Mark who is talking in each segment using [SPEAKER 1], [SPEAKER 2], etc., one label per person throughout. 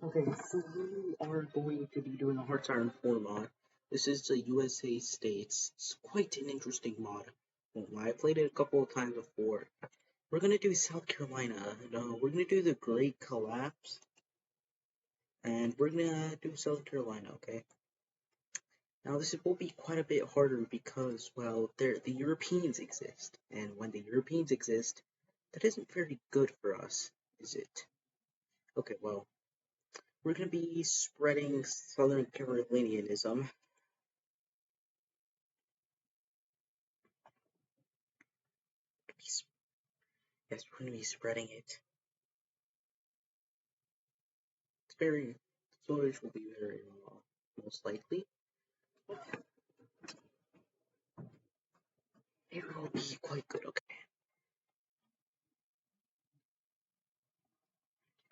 [SPEAKER 1] Okay, so we are going to be doing a Hearts Iron 4 mod. This is the USA States. It's quite an interesting mod. Well, I played it a couple of times before. We're gonna do South Carolina. No, we're gonna do the Great Collapse. And we're gonna do South Carolina, okay? Now this will be quite a bit harder because, well, the Europeans exist. And when the Europeans exist, that isn't very good for us, is it? Okay, well, we're gonna be spreading Southern Carolinianism. Yes, we're gonna be spreading it. It's very storage will be very raw, most likely. It will be quite good. Okay,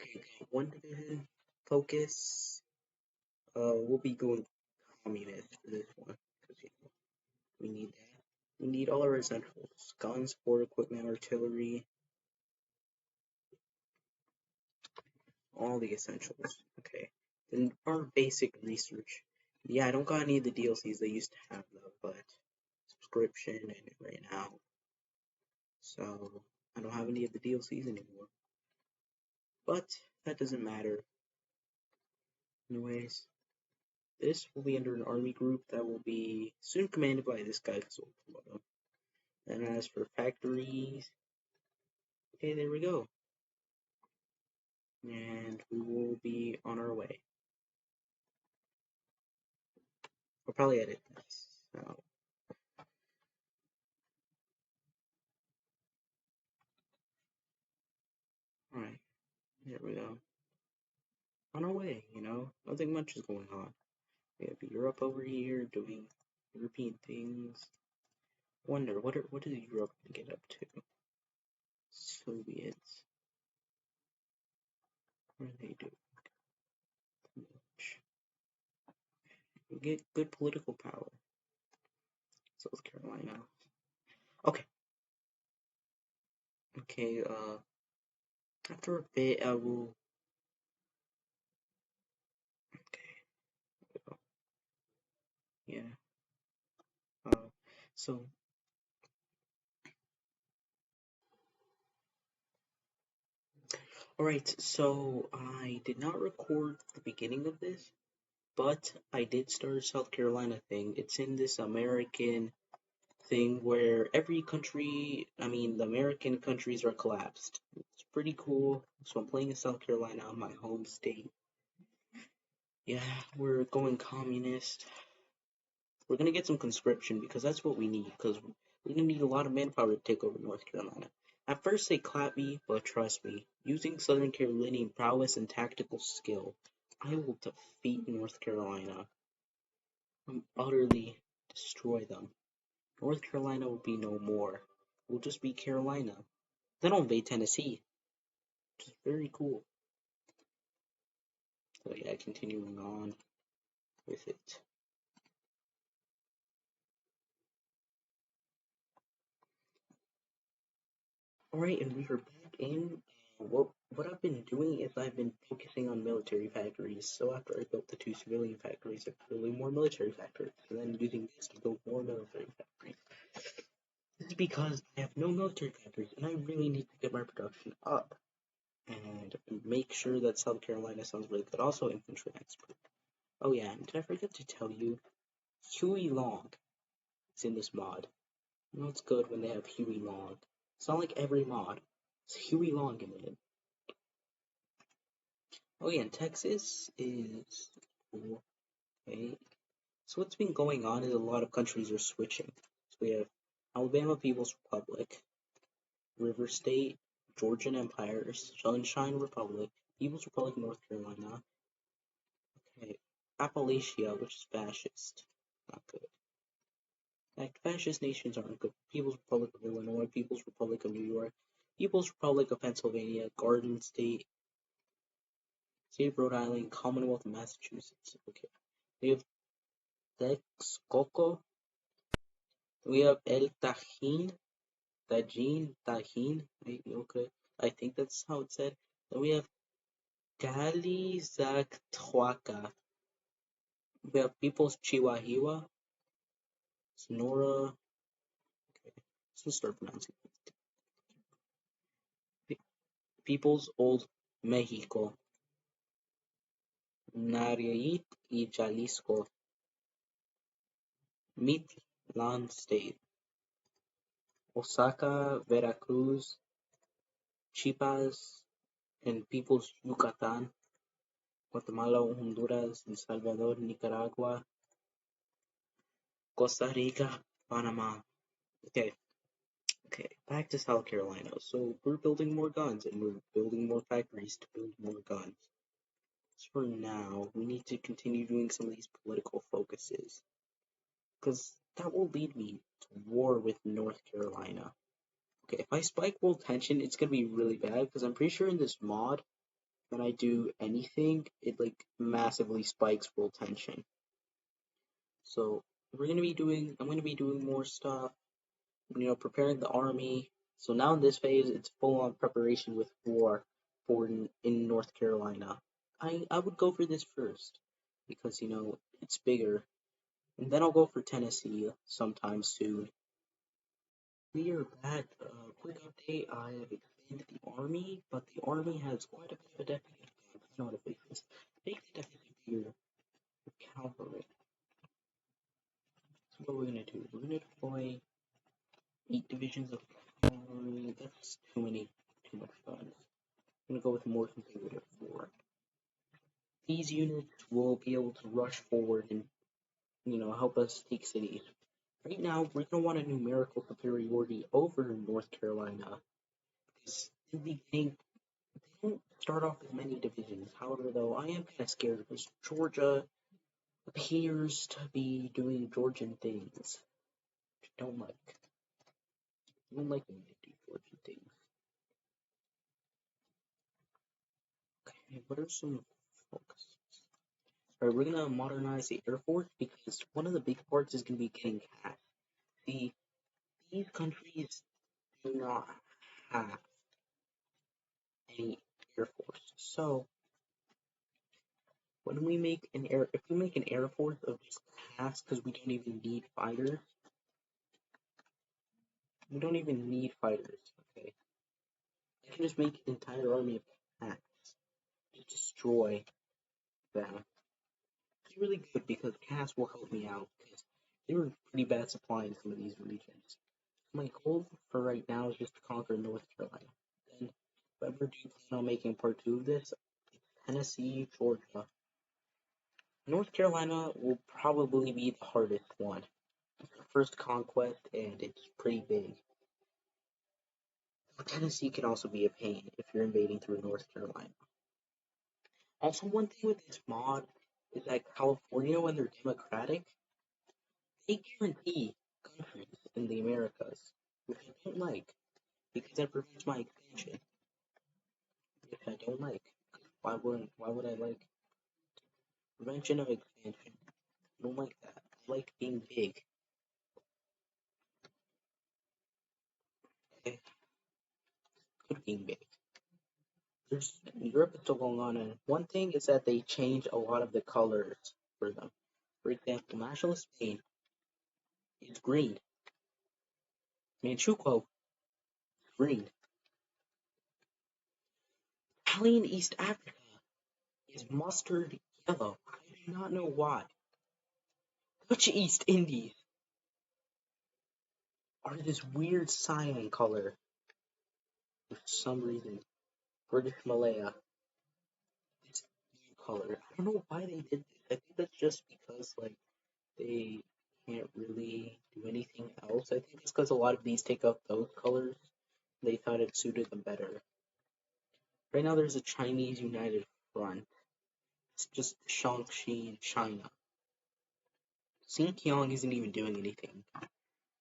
[SPEAKER 1] okay. One division focus. We'll be going communist for this one because we need that. We need all our essentials: guns, sport equipment, artillery, all the essentials. Okay. Then our basic research. Yeah, I don't got any of the DLCs they used to have though, but subscription and right now. So I don't have any of the DLCs anymore. But that doesn't matter. Anyways, this will be under an army group that will be soon commanded by this guy because we'll promote him. And as for factories, okay, there we go. And we will be on our way. I'll probably edit this. So, alright, there we go. On our way, nothing much is going on. We have Europe over here doing European things. Wonder what is Europe gonna get up to? Soviets. What do they do? We get good political power. South Carolina. Okay. Okay, after a bit I will okay, yeah. So alright, so I did not record the beginning of this, but I did start a South Carolina thing. It's in this American thing where every country, the American countries are collapsed. It's pretty cool. So I'm playing in South Carolina, my home state. Yeah, we're going communist. We're gonna get some conscription because that's what we need. Because we're gonna need a lot of manpower to take over North Carolina. At first they clap me, but trust me, using Southern Carolinian prowess and tactical skill, I will defeat North Carolina and utterly destroy them. North Carolina will be no more. It will just be Carolina. Then I'll invade Tennessee, which is very cool. So yeah, continuing on with it. Alright, and we are back in. What I've been doing is I've been focusing on military factories. So after I built the two civilian factories, I'm building more military factories, and then using this to build more military factories. This is because I have no military factories, and I really need to get my production up and make sure that South Carolina sounds really good. Also, infantry expert. Oh yeah, and did I forget to tell you, Huey Long is in this mod. You know it's good when they have Huey Long. It's not like every mod. It's Huey Long in it. Oh yeah, and Texas is cool. Okay. So what's been going on is a lot of countries are switching. So we have Alabama People's Republic, River State, Georgian Empire, Sunshine Republic, People's Republic of North Carolina, okay, Appalachia, which is fascist. Not good. Like, fascist nations aren't good. People's Republic of Illinois, People's Republic of New York, People's Republic of Pennsylvania, Garden State, State of Rhode Island, Commonwealth of Massachusetts. Okay. We have Texcoco. We have El Tajín. Tajin. Okay. I think that's how it's said. Then we have Calizacthuaca, the People's Chihuahua, Sonora. Okay, let's start pronouncing it. People's Old Mexico, Nayarit y Jalisco, Mitlan State, Osaka, Veracruz, Chiapas, and People's Yucatan, Guatemala, Honduras, El Salvador, Nicaragua, Costa Rica, Panama. Okay, okay, back to South Carolina. So we're building more guns and we're building more factories to build more guns. So for now, we need to continue doing some of these political focuses because that will lead me to war with North Carolina. Okay, if I spike world tension, it's gonna be really bad because I'm pretty sure in this mod, when I do anything, it like massively spikes world tension. So I'm gonna be doing more stuff, preparing the army. So now in this phase, it's full on preparation with war for in North Carolina. I would go for this first because it's bigger, and then I'll go for Tennessee sometime soon. We are back. Quick update: I have expanded the army, but the army has quite a bit of a deputy. Not a big this. Make the deputy bigger with cavalry. So what we're gonna do? We're gonna deploy 8 divisions of cavalry. That's too much guns. I'm gonna go with more conservative 4. These units will be able to rush forward and help us take cities. Right now, we're gonna want a numerical superiority over North Carolina because in the beginning they don't start off with many divisions. However, though, I am kind of scared because Georgia appears to be doing Georgian things. I don't like. I don't like when they do Georgian things. Okay, what are some focus? Alright, we're gonna modernize the Air Force because one of the big parts is gonna be getting cash. These countries do not have any Air Force. So if we make an Air Force of just cats because we don't even need fighters. We don't even need fighters. Okay, I can just make an entire army of cats to destroy them. It's really good because cats will help me out because they were pretty bad supply in some of these regions. My goal for right now is just to conquer North Carolina. Then, if I ever do plan on making part 2 of this, Tennessee, Georgia. North Carolina will probably be the hardest one. It's the first conquest and it's pretty big. Tennessee can also be a pain if you're invading through North Carolina. Also, one thing with this mod is that California, when they're democratic, they guarantee countries in the Americas, which I don't like, because that prevents my expansion. Which I don't like. Why would I like prevention of expansion? I don't like that. I like being big. Okay, good being big. There's Europe is still going on, and one thing is that they change a lot of the colors for them. For example, national Spain is green. Manchukuo, green. Italian East Africa is mustard yellow. I do not know why. Dutch East Indies are this weird cyan color for some reason. British Malaya, this new color. I don't know why they did this. I think that's just because they can't really do anything else. I think it's because a lot of these take up those colors. They thought it suited them better. Right now, there's a Chinese United Front. It's just Shaanxi and China. Xinjiang isn't even doing anything.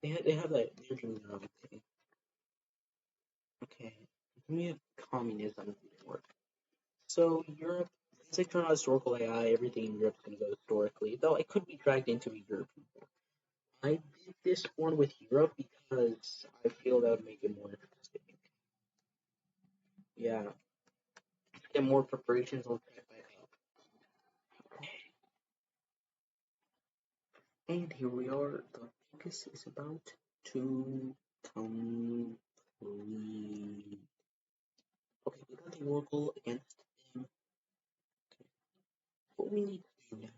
[SPEAKER 1] They have that. They're doing their own thing. Okay, we have communism work. So Europe, since I turn on historical AI, everything in Europe's gonna go historically. Though I could be dragged into a European war. I did this one with Europe because I feel that would make it more interesting. Yeah. and more preparations, I'll check back up. And here we are. The focus is about to complete. Okay, we got the Oracle against them. What we need to do now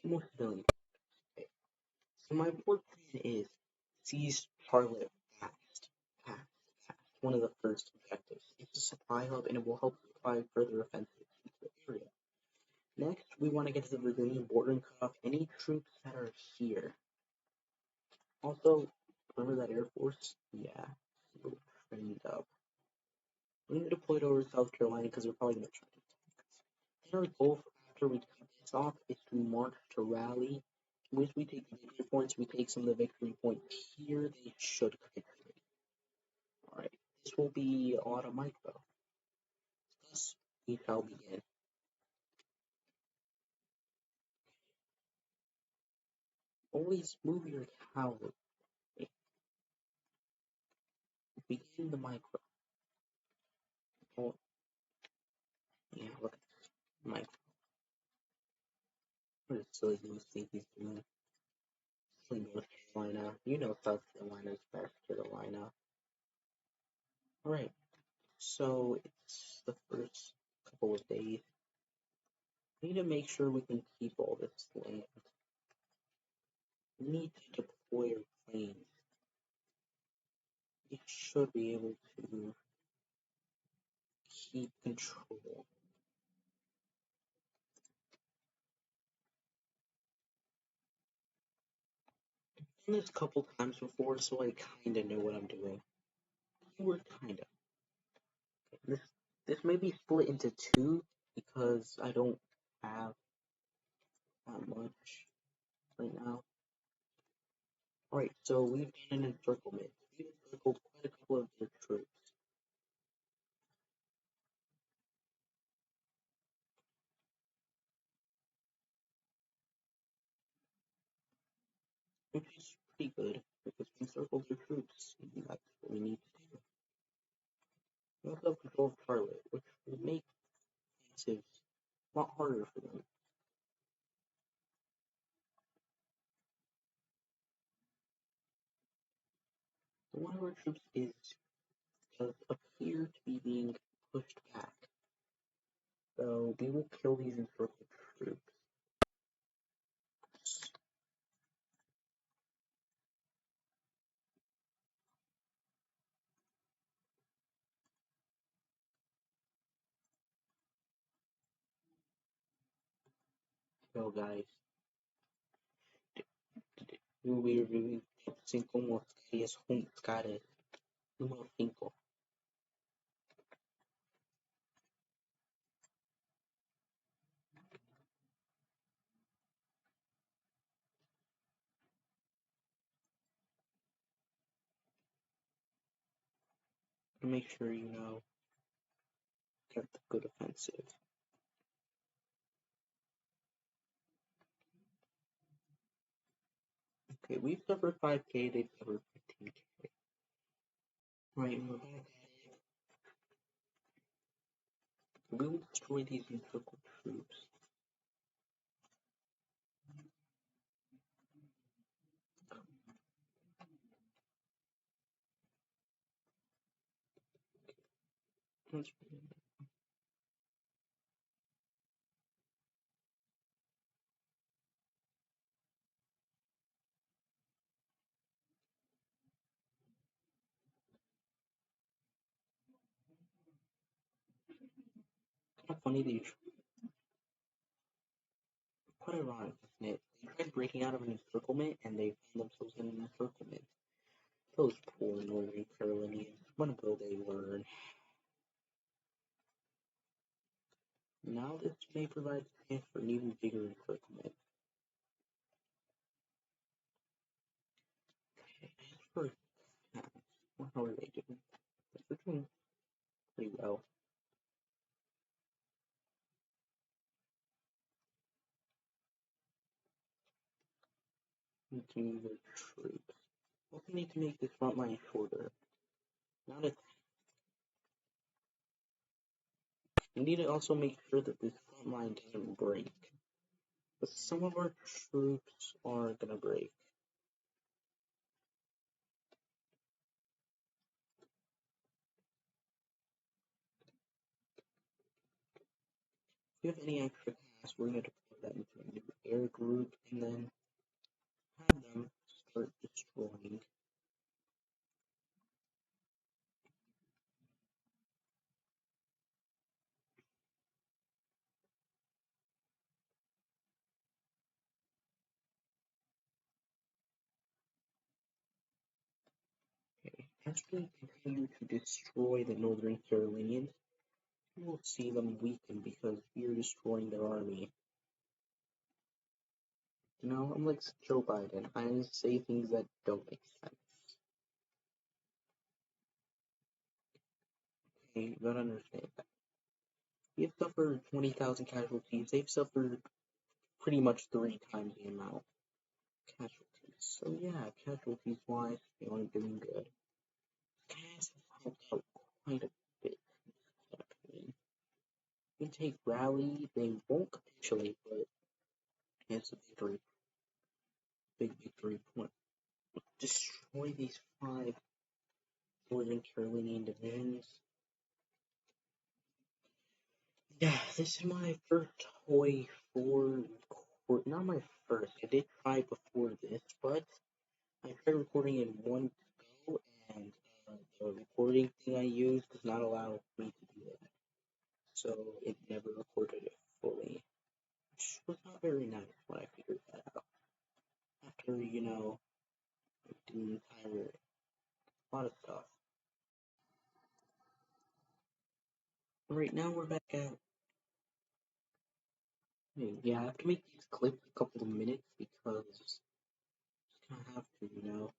[SPEAKER 1] is more civilian. Okay. So my board plan is seize Charlotte fast. Fast, fast. One of the first objectives. It's a supply hub and it will help supply further offensive into the area. Next, we want to get to the Brazilian border and cut off any troops that are here. Also, remember that Air Force? Yeah, so trained up. We're going to deploy it over to South Carolina because we're probably going to try to attack us. Then our goal after we cut this off is to march to Raleigh. Once we take the victory points, we take some of the victory points here. They should capitulate. Alright, this will be a lot of micro. Thus, we shall begin. Always move your cavalry. Begin the micro. Oh, yeah, look at this. Micro. What a silly goose think he's doing. Silly North Carolina. You know South Carolina's South Carolina. Alright, so it's the first couple of days. We need to make sure we can keep all this land. We need to deploy our planes. We should be able to keep control. I've done this a couple times before, so I kinda know what I'm doing. We're kinda. This may be split into two because I don't have that much right now. Alright, so we've done an encirclement. We've encircled quite a couple of their troops. Which is pretty good because we encircled their troops. And that's what we need to do. We also have control of Charlotte, which will make offensives a lot harder for them. So one of our troops does appear to be being pushed back. So we will kill these encircled troops. So guys, we will be reviewing top 5 moscarias juntos, caras. Número 5. Make sure you know, get the good offensive. Okay, we've covered 5k, they've covered 15k. Right, and we're back at it. We will destroy these encircled troops. That's pretty good. Kind of funny that you quite ironic, isn't it? They tried breaking out of an encirclement and they found themselves in an encirclement. Those poor Northern Carolinians. When will they learn? Now this may provide space for an even bigger encirclement. Okay, as for attacks, how are they doing? They're doing pretty well. Continue their troops. Also need to make this front line shorter. Not a We need to also make sure that this front line doesn't break. But some of our troops are gonna break. If you have any extra cash, we're gonna deploy that into a new air group and then have them start destroying. Okay. As we continue to destroy the Northern Carolinians, we will see them weaken because we are destroying their army. You know, I'm like Joe Biden. I say things that don't make sense. Okay, you gotta understand that. We have suffered 20,000 casualties. They've suffered pretty much 3 times the amount of casualties. So yeah, casualties wise, they aren't doing good. Gas has helped out quite a bit. I mean, we take rally, they won't capitulate, but it's a victory, big victory point. Destroy these 5 Northern Carolinian divisions. Yeah, this is my first HOI4 record. Not my first. I did try before this, but I tried recording in one go, and the recording thing I used does not allow me to do that. So it never recorded it fully, which was not very nice when I figured that out. After, the entire lot of stuff. Right now we're back at. Yeah, I have to make these clips a couple of minutes because just kind of have to.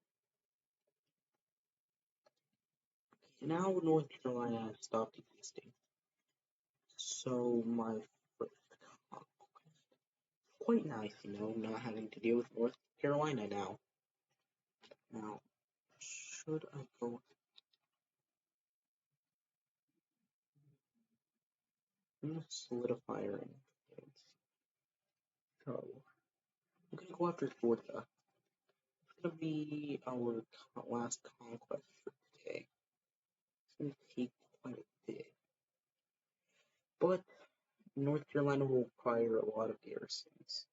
[SPEAKER 1] Now North Carolina has stopped existing. So my first conquest. Quite nice, not having to deal with North Carolina now. Now, should I go? I'm gonna solidify our influence. So, I'm gonna go after Georgia. It's gonna be our last conquest for today. It's gonna take quite a bit. But North Carolina will require a lot of garrisons.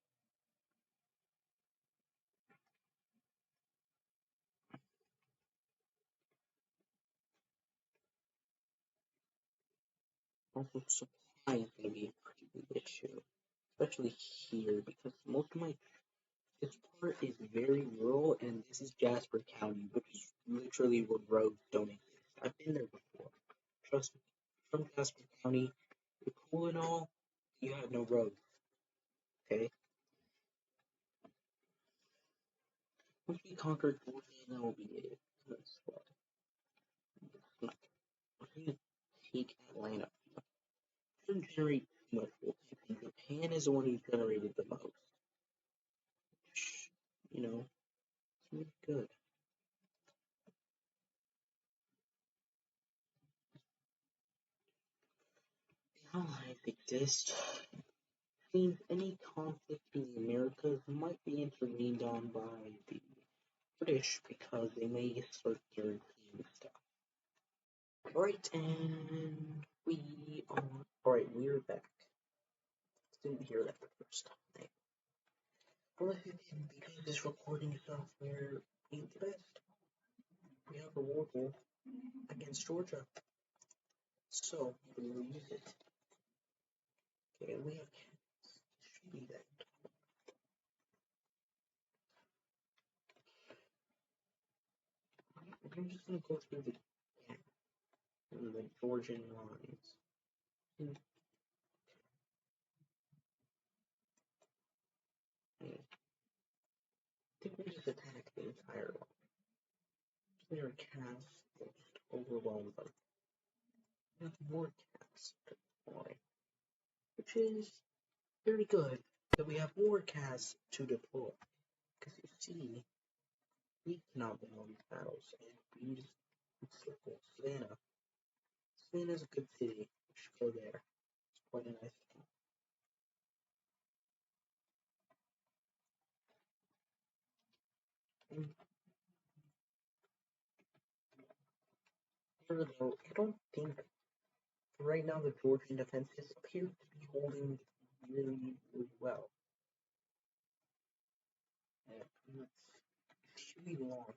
[SPEAKER 1] Also, supply is gonna be a pretty big issue. Especially here, because most of my this part is very rural, and this is Jasper County, which is literally where roads don't exist. I've been there before. Trust me. From Jasper County, you're cool and all, you have no roads. Okay? Once we conquer Georgia, that will be it. That's what. We're gonna take Atlanta. Shouldn't generate too much voltage. Japan is the one who generated the most. Which, it's really good. The Allies exist. Means any conflict in the Americas might be intervened on by the British because they may start guaranteeing stuff. Alright, and we are. Alright, we're back. Didn't hear that the first time. But again, because this recording software ain't the best, we have a war goal against Georgia. So, we will use it. Okay, we have. Should be that. I'm just gonna go through the Georgian lines. I think we just attack the entire line. Their cast just overwhelm them. We have more cats to deploy, which is very good that we have more cats to deploy. Because you see, we cannot win all these battles, and we just circle Savannah. Savannah's a good city. We should go there. quite a nice town. And here though, I don't think right now the Georgian defenses appear to be holding really, really well. Huey Long.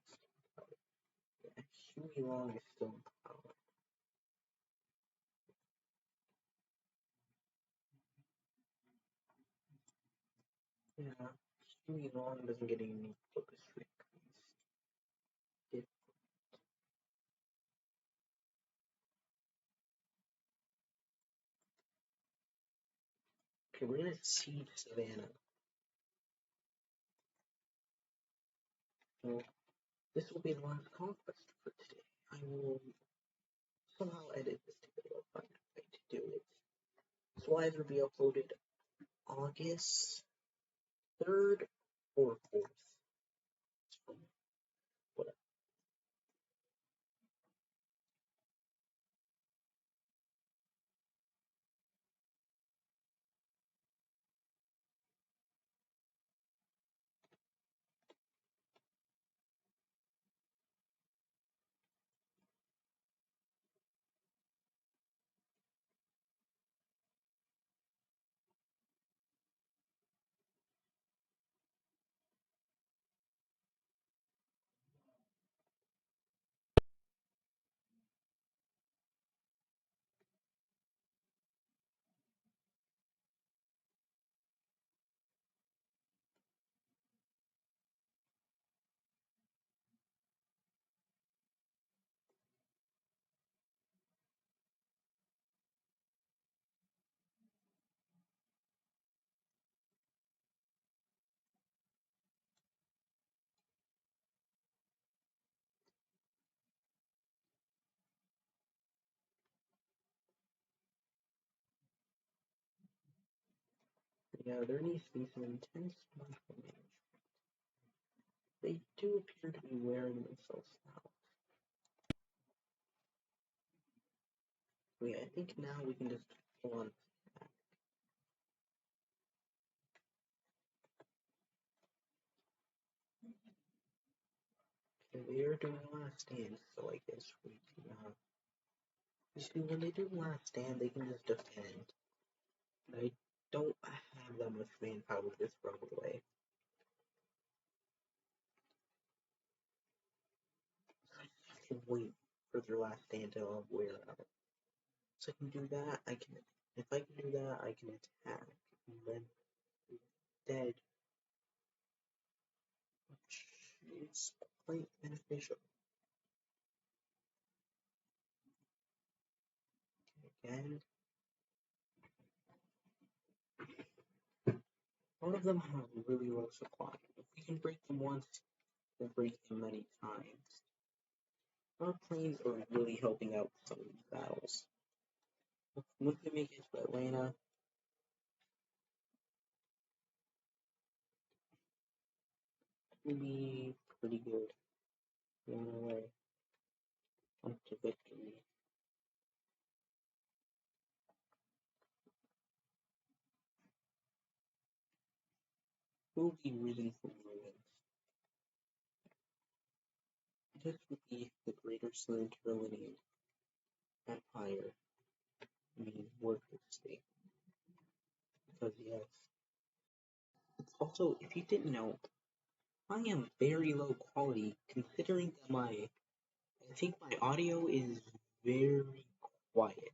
[SPEAKER 1] Yeah, Huey Long is still in power. Yeah, Huey Long doesn't get any focus streak. Okay, we're gonna siege Savannah. So this will be the last conquest for today. I will somehow edit this together. I'll find a way to do it. This will either be uploaded August 3rd or 4th. Whatever. Yeah, there needs to be some intense micromanagement. They do appear to be wearing themselves out. So yeah, I think now we can just go on. Okay, they are doing last stand, so I guess we can. You see, when they do last stand, they can just defend. I don't have that much manpower to throw away. I can wait for their last stand to wear out. So I can do that. I can. If I can do that, I can attack. And then dead, which is quite beneficial. Again, one of them have really low supply. If we can break them once, we'll break them many times. Our planes are really helping out some of these battles. Once we make it to Atlanta, we'll be pretty good. On our way up to victory. We'll be reading from ruins. This would be the Greater Southern Carolinian Empire, worker state. Because yes. Also, if you didn't know, I am very low quality considering that I think my audio is very quiet.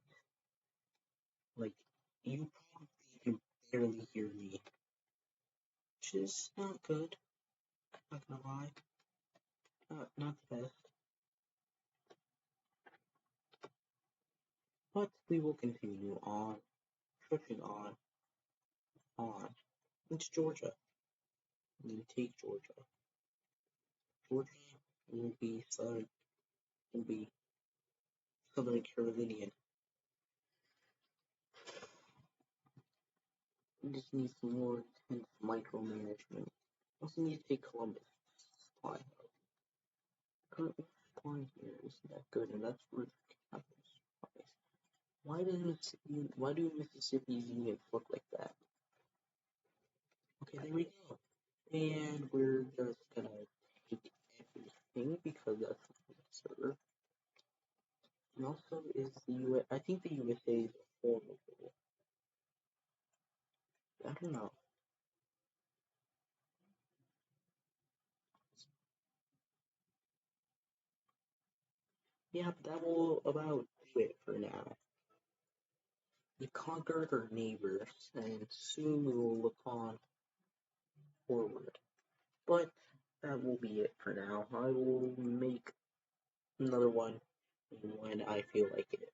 [SPEAKER 1] Like, you probably can barely hear me, which is not good. Not gonna lie, not the best. But we will continue on, pushing on. It's Georgia. We take Georgia. Georgia will be Southern Carolinian. We just need some more intense micromanagement. Also need to take Columbus supply hub. Currently supply here isn't that good, and that's where the capital supplies. Why do Mississippi's units look like that? Okay, there we go. And we're just gonna take everything because that's absurd. And also, is the US? I think the USA is horrible. I don't know. Yeah, but that will about do it for now. We conquered our neighbors, and soon we will look on forward. But that will be it for now. I will make another one when I feel like it.